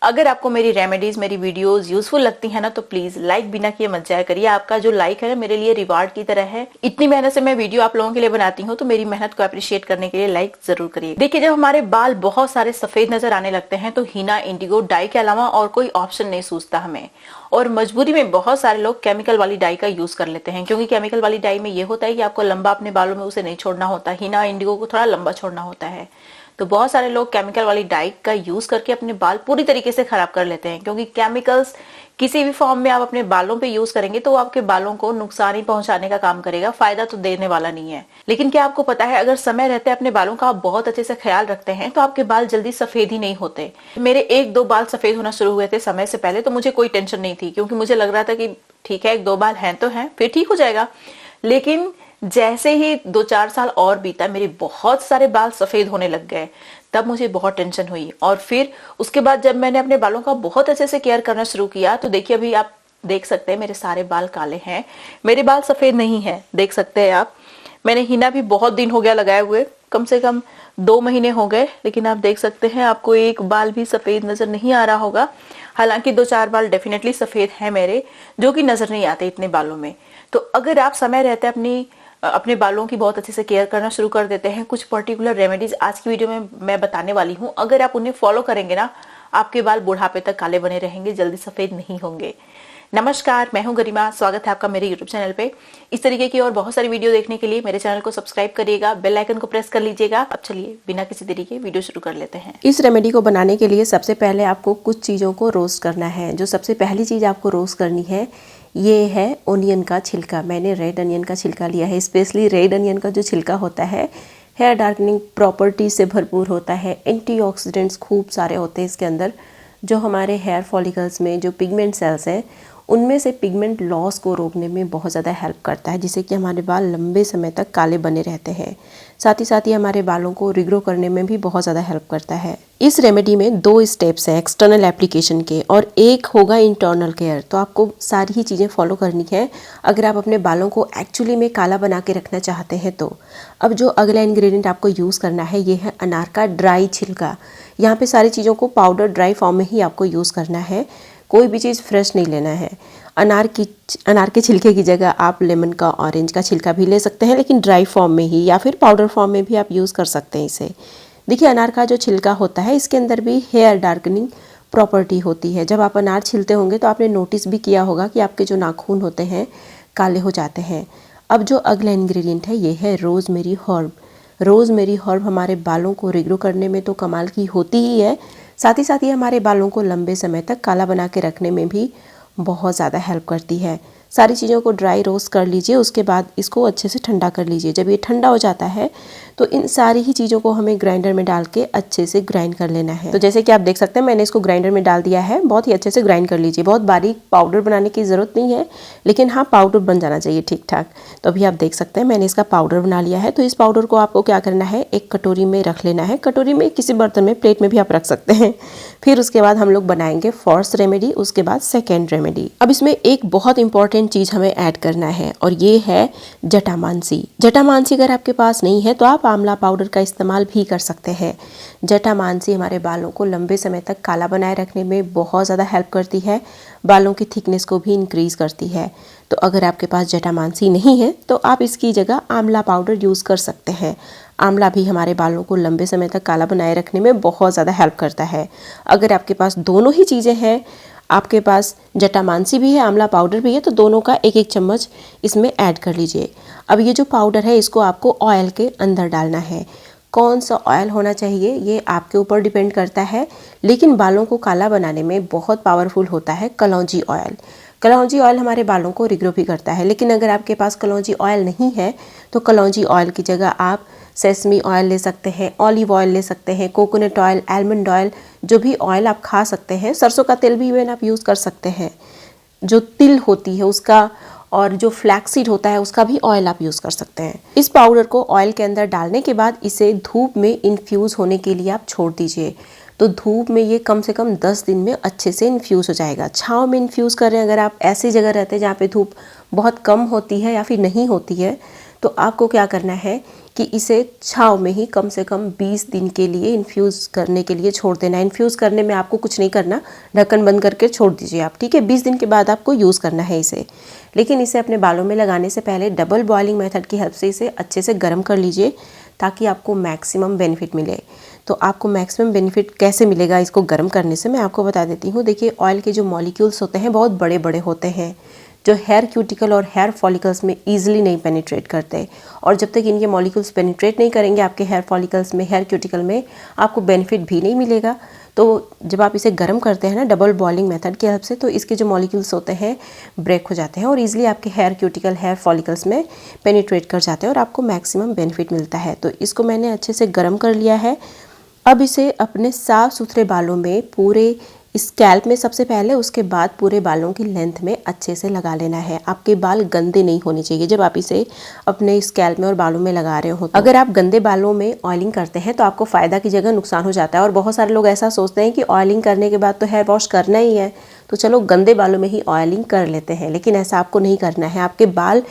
अगर आपको मेरी रेमेडीज, मेरी वीडियोस यूजफुल लगती है ना, तो प्लीज लाइक बिना किए मत जाया करिए। आपका जो लाइक है ना मेरे लिए रिवार्ड की तरह है। इतनी मेहनत से मैं वीडियो आप लोगों के लिए बनाती हूँ, तो मेरी मेहनत को अप्रिशिएट करने के लिए लाइक जरूर करिए। देखिए, जब हमारे बाल बहुत सारे सफेद नजर आने लगते हैं तो हीना, इंडिगो डाई के अलावा और कोई ऑप्शन नहीं सूझता हमें, और मजबूरी में बहुत सारे लोग केमिकल वाली डाई का यूज कर लेते हैं, क्योंकि केमिकल वाली डाई में ये होता है कि आपको लंबा अपने बालों में उसे नहीं छोड़ना होता। हीना, इंडिगो को थोड़ा लंबा छोड़ना होता है। तो बहुत सारे लोग केमिकल वाली डाई का यूज करके अपने बाल पूरी तरीके से खराब कर लेते हैं, क्योंकि केमिकल्स किसी भी फॉर्म में आप अपने बालों पे यूज करेंगे तो वो आपके बालों को नुकसान ही पहुंचाने का काम करेगा, फायदा तो देने वाला नहीं है। लेकिन क्या आपको पता है, अगर समय रहते अपने बालों का आप बहुत अच्छे से ख्याल रखते हैं तो आपके बाल जल्दी सफेद ही नहीं होते। मेरे 1-2 बाल सफेद होना शुरू हुए थे समय से पहले, तो मुझे कोई टेंशन नहीं थी, क्योंकि मुझे लग रहा था कि ठीक है, 1-2 बाल हैं तो हैं, फिर ठीक हो जाएगा। लेकिन जैसे ही 2-4 साल और बीता, मेरे बहुत सारे बाल सफेद होने लग गए। तब मुझे बहुत टेंशन हुई, और फिर उसके बाद जब मैंने अपने बालों का बहुत अच्छे से केयर करना शुरू किया, तो देखिए अभी आप देख सकते हैं मेरे सारे बाल काले हैं, मेरे बाल सफेद नहीं है, देख सकते हैं आप। मैंने हीना भी बहुत दिन हो गया लगाए हुए, कम से कम 2 महीने हो गए, लेकिन आप देख सकते हैं आपको एक बाल भी सफेद नजर नहीं आ रहा होगा। हालांकि 2-4 बाल डेफिनेटली सफेद हैं मेरे, जो कि नजर नहीं आते इतने बालों में। तो अगर आप समय रहते अपने बालों की बहुत अच्छे से केयर करना शुरू कर देते हैं, कुछ पर्टिकुलर रेमेडीज आज की वीडियो में मैं बताने वाली हूँ, अगर आप उन्हें फॉलो करेंगे ना, आपके बाल बुढ़ापे तक काले बने रहेंगे, जल्दी सफेद नहीं होंगे। नमस्कार, मैं हूं गरिमा, स्वागत है आपका मेरे यूट्यूब चैनल पे। इस तरीके की और बहुत सारी वीडियो देखने के लिए मेरे चैनल को सब्सक्राइब करिएगा, बेल आइकन को प्रेस कर लीजिएगा। अब चलिए बिना किसी देरी के वीडियो शुरू कर लेते हैं। इस रेमेडी को बनाने के लिए सबसे पहले आपको कुछ चीज़ों को रोस्ट करना है। जो सबसे पहली चीज़ आपको रोस्ट करनी है, ये है ओनियन का छिलका। मैंने रेड अनियन का छिलका लिया है। स्पेशली रेड अनियन का जो छिलका होता है, हेयर डार्कनिंग प्रॉपर्टी से भरपूर होता है। एंटीऑक्सीडेंट्स खूब सारे होते हैं इसके अंदर, जो हमारे हेयर फॉलिकल्स में जो पिगमेंट सेल्स हैं, उनमें से पिगमेंट लॉस को रोकने में बहुत ज़्यादा हेल्प करता है, जिससे कि हमारे बाल लंबे समय तक काले बने रहते हैं। साथ ही हमारे बालों को रिग्रो करने में भी बहुत ज़्यादा हेल्प करता है। इस रेमेडी में 2 स्टेप्स हैं एक्सटर्नल एप्लीकेशन के, और एक होगा इंटरनल केयर। तो आपको सारी ही चीज़ें फॉलो करनी है अगर आप अपने बालों को एक्चुअली में काला बना के रखना चाहते हैं तो। अब जो अगला इंग्रेडिएंट आपको यूज़ करना है, ये है अनार का ड्राई छिलका। यहाँ पे सारी चीज़ों को पाउडर ड्राई फॉर्म में ही आपको यूज़ करना है, कोई भी चीज़ फ्रेश नहीं लेना है। अनार के छिलके की जगह आप लेमन का, ऑरेंज का छिलका भी ले सकते हैं, लेकिन ड्राई फॉर्म में ही, या फिर पाउडर फॉर्म में भी आप यूज़ कर सकते हैं इसे। देखिए, अनार का जो छिलका होता है, इसके अंदर भी हेयर डार्कनिंग प्रॉपर्टी होती है। जब आप अनार छिलते होंगे तो आपने नोटिस भी किया होगा कि आपके जो नाखून होते हैं काले हो जाते हैं। अब जो अगला इंग्रेडिएंट है, ये है रोज़मेरी हर्ब। रोज़मेरी हर्ब हमारे बालों को रिग्रो करने में तो कमाल की होती ही है, साथ ही हमारे बालों को लंबे समय तक काला बना के रखने में भी बहुत ज़्यादा हेल्प करती है। सारी चीज़ों को ड्राई रोस्ट कर लीजिए, उसके बाद इसको अच्छे से ठंडा कर लीजिए। जब ये ठंडा हो जाता है तो इन सारी ही चीज़ों को हमें ग्राइंडर में डाल के अच्छे से ग्राइंड कर लेना है। तो जैसे कि आप देख सकते हैं, मैंने इसको ग्राइंडर में डाल दिया है। बहुत ही अच्छे से ग्राइंड कर लीजिए। बहुत बारीक पाउडर बनाने की ज़रूरत नहीं है, लेकिन हाँ, पाउडर बन जाना चाहिए ठीक ठाक। तो अभी आप देख सकते हैं मैंने इसका पाउडर बना लिया है। तो इस पाउडर को आपको क्या करना है, एक कटोरी में रख लेना है। कटोरी में, किसी बर्तन में, प्लेट में भी आप रख सकते हैं। फिर उसके बाद हम लोग बनाएंगे फर्स्ट रेमेडी, उसके बाद सेकेंड रेमेडी। अब इसमें एक बहुत इंपॉर्टेंट चीज़ हमें ऐड करना है, और ये है जटामांसी। जटामांसी अगर आपके पास नहीं है तो आप आंवला पाउडर का इस्तेमाल भी कर सकते हैं। जटामांसी हमारे बालों को लंबे समय तक काला बनाए रखने में बहुत ज़्यादा हेल्प करती है, बालों की थिकनेस को भी इंक्रीज़ करती है। तो अगर आपके पास जटामांसी नहीं है तो आप इसकी जगह आंवला पाउडर यूज़ कर सकते हैं। आंवला भी हमारे बालों को लंबे समय तक काला बनाए रखने में बहुत ज़्यादा हेल्प करता है। अगर आपके पास दोनों ही चीज़ें हैं, आपके पास जटामांसी भी है, आंवला पाउडर भी है, तो दोनों का 1-1 चम्मच इसमें ऐड कर लीजिए। अब ये जो पाउडर है, इसको आपको ऑयल के अंदर डालना है। कौन सा ऑयल होना चाहिए ये आपके ऊपर डिपेंड करता है, लेकिन बालों को काला बनाने में बहुत पावरफुल होता है कलौंजी ऑयल। कलौंजी ऑयल हमारे बालों को रिग्रो भी करता है, लेकिन अगर आपके पास कलौंजी ऑयल नहीं है तो कलौंजी ऑयल की जगह आप सेसमी ऑयल ले सकते हैं, ऑलिव ऑयल ले सकते हैं, कोकोनट ऑयल, आलमंड ऑयल, जो भी ऑयल आप खा सकते हैं। सरसों का तेल भी इवन आप यूज़ कर सकते हैं। जो तिल होती है उसका, और जो फ्लैक्सीड होता है उसका भी ऑयल आप यूज़ कर सकते हैं। इस पाउडर को ऑयल के अंदर डालने के बाद इसे धूप में इन्फ्यूज़ होने के लिए आप छोड़ दीजिए। तो धूप में ये कम से कम 10 दिन में अच्छे से इन्फ्यूज़ हो जाएगा। छाँव में इन्फ्यूज़ करें, अगर आप ऐसी जगह रहते हैं जहाँ पे धूप बहुत कम होती है या फिर नहीं होती है, तो आपको क्या करना है कि इसे छाँव में ही कम से कम 20 दिन के लिए इन्फ्यूज़ करने के लिए छोड़ देना है। इन्फ्यूज़ करने में आपको कुछ नहीं करना, ढक्कन बंद करके छोड़ दीजिए आप, ठीक है। 20 दिन के बाद आपको यूज़ करना है इसे। लेकिन इसे अपने बालों में लगाने से पहले डबल बॉइलिंग मेथड की हेल्प से इसे अच्छे से गर्म कर लीजिए ताकि आपको मैक्सिमम बेनिफिट मिले। तो आपको मैक्सिमम बेनिफिट कैसे मिलेगा इसको गर्म करने से, मैं आपको बता देती हूँ। देखिए, ऑयल के जो मॉलिक्यूल्स होते हैं बहुत बड़े बड़े होते हैं, जो हेयर क्यूटिकल और हेयर फॉलिकल्स में ईजिली नहीं पेनिट्रेट करते। और जब तक इनके मॉलिक्यूल्स पेनिट्रेट नहीं करेंगे आपके हेयर फॉलिकल्स में, हेयर क्यूटिकल में, आपको बेनिफिट भी नहीं मिलेगा। तो जब आप इसे गर्म करते हैं ना डबल बॉइलिंग मेथड की हेल्प से, तो इसके जो मॉलिक्यूल्स होते हैं ब्रेक हो जाते हैं और ईजिली आपके हेयर क्यूटिकल, हेयर फॉलिकल्स में पेनिट्रेट कर जाते हैं और आपको मैक्सिमम बेनिफिट मिलता है। तो इसको मैंने अच्छे से गर्म कर लिया है। अब इसे अपने साफ़ सुथरे बालों में, पूरे स्कैल्प में सबसे पहले, उसके बाद पूरे बालों की लेंथ में अच्छे से लगा लेना है। आपके बाल गंदे नहीं होने चाहिए जब आप इसे अपने स्कैल्प में और बालों में लगा रहे हो। तो अगर आप गंदे बालों में ऑयलिंग करते हैं तो आपको फ़ायदा की जगह नुकसान हो जाता है। और बहुत सारे लोग ऐसा सोचते हैं कि ऑयलिंग करने के बाद तो हेयर वॉश करना ही है, तो चलो गंदे बालों में ही ऑयलिंग कर लेते हैं। लेकिन ऐसा आपको नहीं करना है। आपके बाल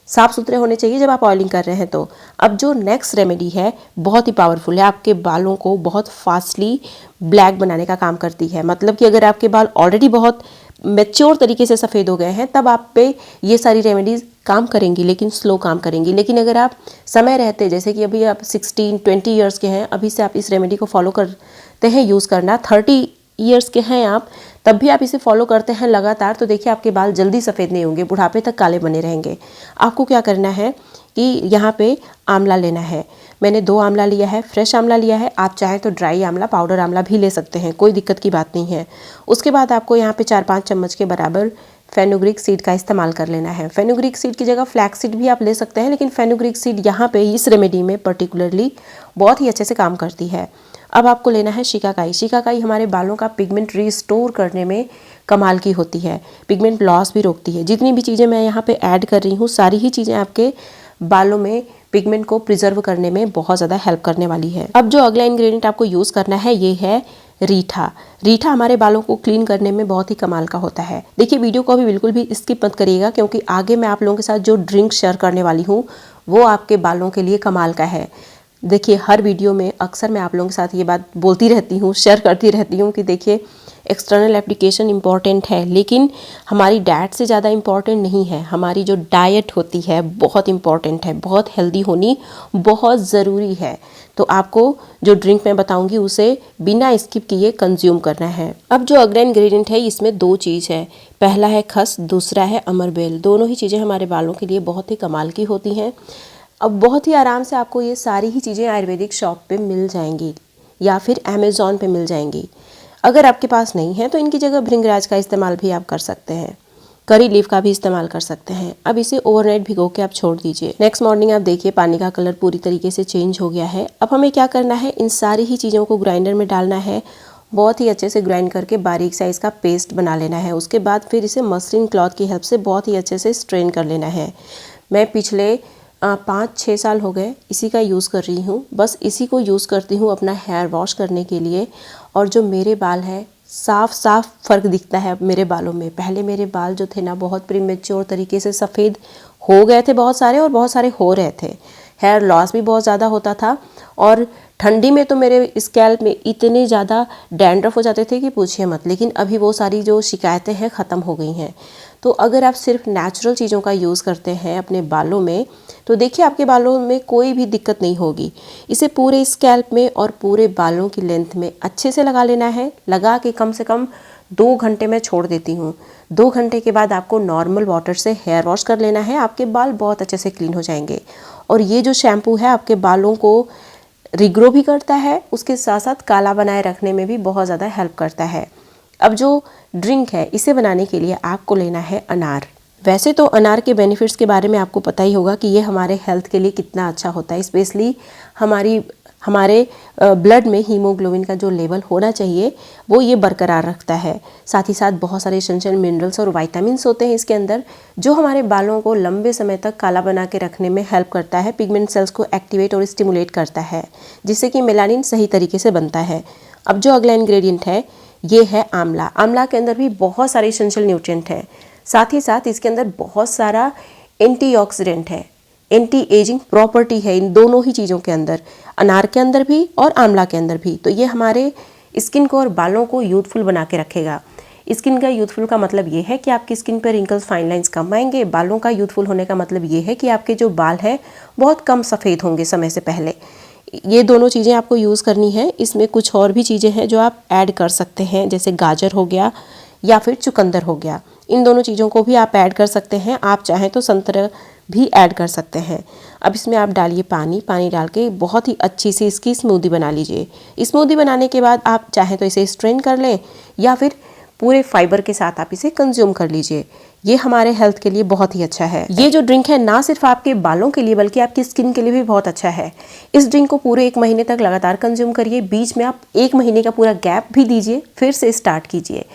साफ़ सुथरे होने चाहिए जब आप ऑयलिंग कर रहे हैं। तो अब जो नेक्स्ट रेमेडी है बहुत ही पावरफुल है, आपके बालों को बहुत फास्टली ब्लैक बनाने का काम करती है। मतलब कि अगर आपके बाल ऑलरेडी बहुत मैच्योर तरीके से सफ़ेद हो गए हैं तब आप पे ये सारी रेमेडीज़ काम करेंगी, लेकिन स्लो काम करेंगी। लेकिन अगर आप समय रहते, जैसे कि अभी आप 16-20 ईयर्स के हैं, अभी से आप इस रेमेडी को फॉलो करते हैं यूज़ करना, 30 ईयर्स के हैं आप, तब भी आप इसे फॉलो करते हैं लगातार, तो देखिए आपके बाल जल्दी सफ़ेद नहीं होंगे, बुढ़ापे तक काले बने रहेंगे। आपको क्या करना है कि यहाँ पे आंवला लेना है। मैंने 2 आंवला लिया है, फ्रेश आंवला लिया है। आप चाहें तो ड्राई आंवला, पाउडर आंवला भी ले सकते हैं, कोई दिक्कत की बात नहीं है। उसके बाद आपको यहाँ पे 4-5 चम्मच के बराबर फेनुग्रीक सीड का इस्तेमाल कर लेना है। फेनुग्रीक सीड की जगह फ्लैक्स सीड भी आप ले सकते हैं, लेकिन फेनुग्रीक सीड यहाँ पे इस रेमेडी में पर्टिकुलरली बहुत ही अच्छे से काम करती है। अब आपको लेना है शिकाकाई। शिकाकाई हमारे बालों का पिगमेंट रिस्टोर करने में कमाल की होती है, पिगमेंट लॉस भी रोकती है। जितनी भी चीज़ें मैं यहाँ पे ऐड कर रही हूँ, सारी ही चीज़ें आपके बालों में पिगमेंट को प्रिजर्व करने में बहुत ज़्यादा हेल्प करने वाली है। अब जो अगला इंग्रेडिएंट आपको यूज़ करना है ये है रीठा। रीठा हमारे बालों को क्लीन करने में बहुत ही कमाल का होता है। देखिए, वीडियो को अभी बिल्कुल भी स्किप मत करिएगा, क्योंकि आगे मैं आप लोगों के साथ जो ड्रिंक शेयर करने वाली हूँ वो आपके बालों के लिए कमाल का है। देखिए, हर वीडियो में अक्सर मैं आप लोगों के साथ ये बात बोलती रहती हूँ, शेयर करती रहती हूँ कि देखिए, एक्सटर्नल एप्लीकेशन इम्पॉर्टेंट है, लेकिन हमारी डाइट से ज़्यादा इम्पॉर्टेंट नहीं है। हमारी जो डाइट होती है बहुत इम्पॉर्टेंट है, बहुत हेल्दी होनी बहुत ज़रूरी है। तो आपको जो ड्रिंक मैं बताऊंगी उसे बिना स्किप किए कंज्यूम करना है। अब जो अगला इंग्रेडिएंट है इसमें 2 चीज़ है, पहला है खस, दूसरा है अमरबेल। दोनों ही चीज़ें हमारे बालों के लिए बहुत ही कमाल की होती हैं। अब बहुत ही आराम से आपको ये सारी ही चीज़ें आयुर्वेदिक शॉप पे मिल जाएंगी या फिर अमेज़ॉन पे मिल जाएंगी। अगर आपके पास नहीं है तो इनकी जगह भृंगराज का इस्तेमाल भी आप कर सकते हैं, करी लीफ का भी इस्तेमाल कर सकते हैं। अब इसे ओवरनाइट भिगो के आप छोड़ दीजिए। नेक्स्ट मॉर्निंग आप देखिए पानी का कलर पूरी तरीके से चेंज हो गया है। अब हमें क्या करना है, इन सारी ही चीज़ों को ग्राइंडर में डालना है, बहुत ही अच्छे से ग्राइंड करके बारीक साइज़ का पेस्ट बना लेना है। उसके बाद फिर इसे मसलिन क्लॉथ की हेल्प से बहुत ही अच्छे से स्ट्रेन कर लेना है। मैं पिछले 5-6 साल हो गए इसी का यूज़ कर रही हूँ, बस इसी को यूज़ करती हूँ अपना हेयर वॉश करने के लिए। और जो मेरे बाल हैं साफ फ़र्क दिखता है अब मेरे बालों में। पहले मेरे बाल जो थे ना बहुत प्रीमेच्योर तरीके से सफ़ेद हो गए थे बहुत सारे, और बहुत सारे हो रहे थे। हेयर लॉस भी बहुत ज़्यादा होता था, और ठंडी में तो मेरे स्कैल्प में इतने ज़्यादा डैंड्रफ हो जाते थे कि पूछिए मत। लेकिन अभी वो सारी जो शिकायतें हैं ख़त्म हो गई हैं। तो अगर आप सिर्फ नेचुरल चीज़ों का यूज़ करते हैं अपने बालों में तो देखिए आपके बालों में कोई भी दिक्कत नहीं होगी। इसे पूरे स्कैल्प में और पूरे बालों की लेंथ में अच्छे से लगा लेना है। लगा के कम से कम 2 घंटे मैं छोड़ देती हूँ। 2 घंटे के बाद आपको नॉर्मल वाटर से हेयर वॉश कर लेना है। आपके बाल बहुत अच्छे से क्लीन हो जाएंगे। और ये जो शैम्पू है आपके बालों को रिग्रो भी करता है, उसके साथ साथ काला बनाए रखने में भी बहुत ज़्यादा हेल्प करता है। अब जो ड्रिंक है इसे बनाने के लिए आपको लेना है अनार। वैसे तो अनार के बेनिफिट्स के बारे में आपको पता ही होगा कि ये हमारे हेल्थ के लिए कितना अच्छा होता है। स्पेशली हमारे ब्लड में हीमोग्लोबिन का जो लेवल होना चाहिए वो ये बरकरार रखता है। साथ ही साथ बहुत सारे एसेंशियल मिनरल्स और विटामिन्स होते हैं इसके अंदर, जो हमारे बालों को लंबे समय तक काला बना के रखने में हेल्प करता है। पिगमेंट सेल्स को एक्टिवेट और स्टिमुलेट करता है, जिससे कि मेलानिन सही तरीके से बनता है। अब जो अगला इंग्रेडिएंट है ये है आंवला। आंवला के अंदर भी बहुत सारे एसेंशियल न्यूट्रिएंट हैं। साथ ही साथ इसके अंदर बहुत सारा एंटीऑक्सीडेंट है, एंटी एजिंग प्रॉपर्टी है इन दोनों ही चीज़ों के अंदर, अनार के अंदर भी और आंवला के अंदर भी। तो ये हमारे स्किन को और बालों को यूथफुल बना के रखेगा। स्किन का यूथफुल का मतलब ये है कि आपकी स्किन पर रिंकल्स, फाइन लाइंस कम आएंगे। बालों का यूथफुल होने का मतलब ये है कि आपके जो बाल हैं बहुत कम सफ़ेद होंगे समय से पहले। ये दोनों चीज़ें आपको यूज़ करनी है। इसमें कुछ और भी चीज़ें हैं जो आप ऐड कर सकते हैं, जैसे गाजर हो गया या फिर चुकंदर हो गया। इन दोनों चीज़ों को भी आप ऐड कर सकते हैं। आप चाहें तो संतरा भी ऐड कर सकते हैं। अब इसमें आप डालिए पानी। पानी डाल के बहुत ही अच्छी सी इसकी स्मूदी बना लीजिए। स्मूदी बनाने के बाद आप चाहें तो इसे स्ट्रेन कर लें या फिर पूरे फाइबर के साथ आप इसे कंज्यूम कर लीजिए। ये हमारे हेल्थ के लिए बहुत ही अच्छा है। ये जो ड्रिंक है ना सिर्फ आपके बालों के लिए बल्कि आपकी स्किन के लिए भी बहुत अच्छा है। इस ड्रिंक को पूरे 1 महीने तक लगातार कंज्यूम करिए। बीच में आप 1 महीने का पूरा गैप भी दीजिए, फिर से स्टार्ट कीजिए।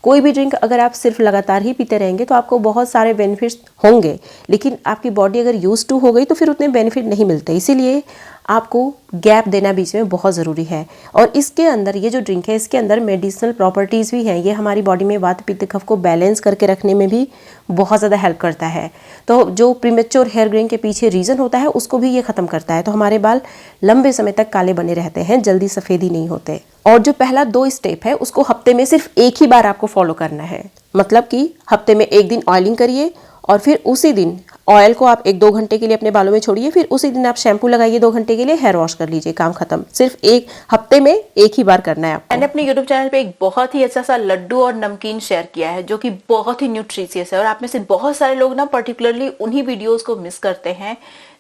कोई भी ड्रिंक अगर आप सिर्फ लगातार ही पीते रहेंगे तो आपको बहुत सारे बेनिफिट्स होंगे, लेकिन आपकी बॉडी अगर यूज टू हो गई तो फिर उतने बेनिफिट नहीं मिलते। इसीलिए आपको गैप देना बीच में बहुत ज़रूरी है। और इसके अंदर ये जो ड्रिंक है इसके अंदर मेडिसिनल प्रॉपर्टीज़ भी हैं। ये हमारी बॉडी में वात पित्त कफ को बैलेंस करके रखने में भी बहुत ज़्यादा हेल्प करता है। तो जो प्रीमेच्योर हेयर ग्रेइंग के पीछे रीज़न होता है उसको भी ये ख़त्म करता है। तो हमारे बाल लंबे समय तक काले बने रहते हैं, जल्दी सफ़ेदी नहीं होते। और जो पहला 2 स्टेप है उसको हफ्ते में सिर्फ एक ही बार आपको फॉलो करना है। मतलब कि हफ्ते में 1 दिन ऑयलिंग करिए और फिर उसी दिन ऑयल को आप 1-2 घंटे के लिए अपने बालों में छोड़िए, फिर उसी दिन आप शैम्पू लगाइए, 2 घंटे के लिए हेयर वॉश कर लीजिए, काम खत्म। सिर्फ एक हफ्ते में एक ही बार करना है आपको। मैंने अपने YouTube चैनल पे एक बहुत ही अच्छा सा लड्डू और नमकीन शेयर किया है जो कि बहुत ही न्यूट्रिशियस है, और आप में से बहुत सारे लोग ना पर्टिकुलरली उन्हीं वीडियोस को मिस करते हैं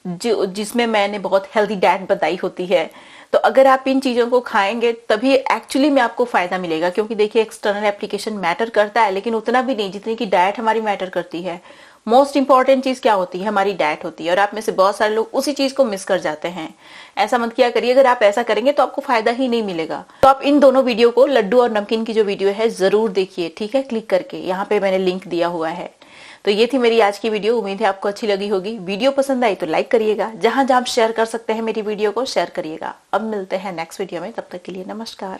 जिसमें मैंने बहुत हेल्दी डाइट बताई होती है। तो अगर आप इन चीजों को खाएंगे तभी एक्चुअली में आपको फायदा मिलेगा, क्योंकि देखिए एक्सटर्नल एप्लीकेशन मैटर करता है लेकिन उतना भी नहीं जितनी की डाइट हमारी मैटर करती है। मोस्ट इंपॉर्टेंट चीज क्या होती है? हमारी डाइट होती है, और आप में से बहुत सारे लोग उसी चीज को मिस कर जाते हैं। ऐसा मत किया करिए। अगर आप ऐसा करेंगे तो आपको फायदा ही नहीं मिलेगा। तो आप इन दोनों वीडियो को, लड्डू और नमकीन की जो वीडियो है, जरूर देखिए, ठीक है, क्लिक करके। यहाँ पे मैंने लिंक दिया हुआ है। तो ये थी मेरी आज की वीडियो। उम्मीद है आपको अच्छी लगी होगी। वीडियो पसंद आई तो लाइक करिएगा, जहां जहां आप शेयर कर सकते हैं मेरी वीडियो को शेयर करिएगा। अब मिलते हैं नेक्स्ट वीडियो में, तब तक के लिए नमस्कार।